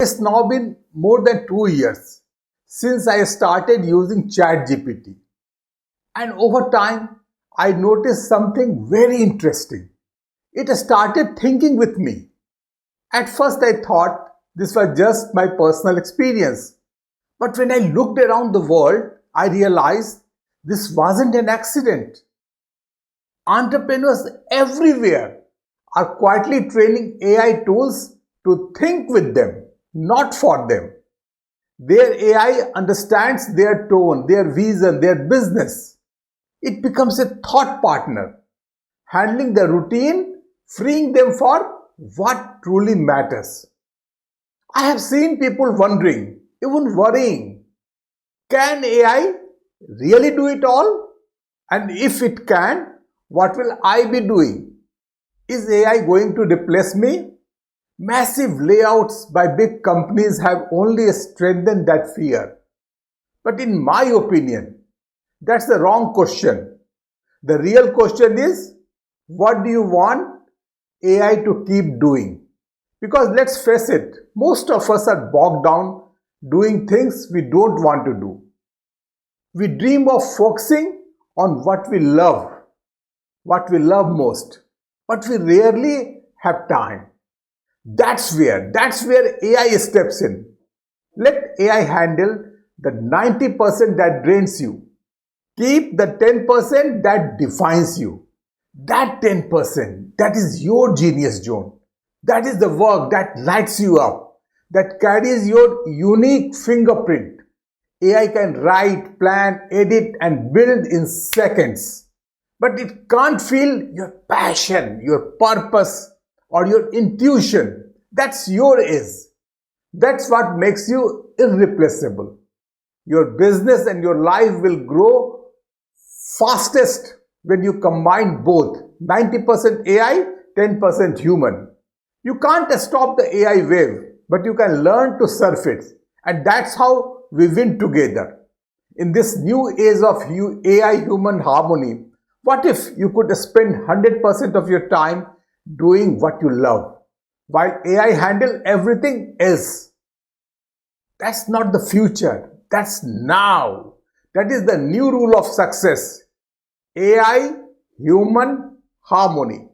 It's now been more than 2 years since I started using ChatGPT. And over time, I noticed something very interesting. It started thinking with me. At first, I thought this was just my personal experience. But when I looked around the world, I realized this wasn't an accident. Entrepreneurs everywhere are quietly training AI tools to think with them, not for them. Their AI understands their tone, their vision, their business. It becomes a thought partner, handling the routine, freeing them for what truly matters. I have seen people wondering, even worrying, can AI really do it all? And if it can, what will I be doing? Is AI going to replace me? Massive layouts by big companies have only strengthened that fear. But in my opinion, that's the wrong question. The real question is, what do you want AI to keep doing? Because let's face it, most of us are bogged down doing things we don't want to do. We dream of focusing on what we love most, but we rarely have time. That's where AI steps in. Let AI handle the 90% that drains you. Keep the 10% that defines you. That 10%, that is your genius zone. That is the work that lights you up, that carries your unique fingerprint. AI can write, plan, edit, and build in seconds. But it can't feel your passion, your purpose, or your intuition. That's your is. That's what makes you irreplaceable. Your business and your life will grow fastest when you combine both 90% AI, 10% human. You can't stop the AI wave, but you can learn to surf it. And that's how we win together. In this new age of AI human harmony, what if you could spend 100% of your time doing what you love, while AI handle everything else? That's not the future. That's now. That is the new rule of success. AI, human, harmony.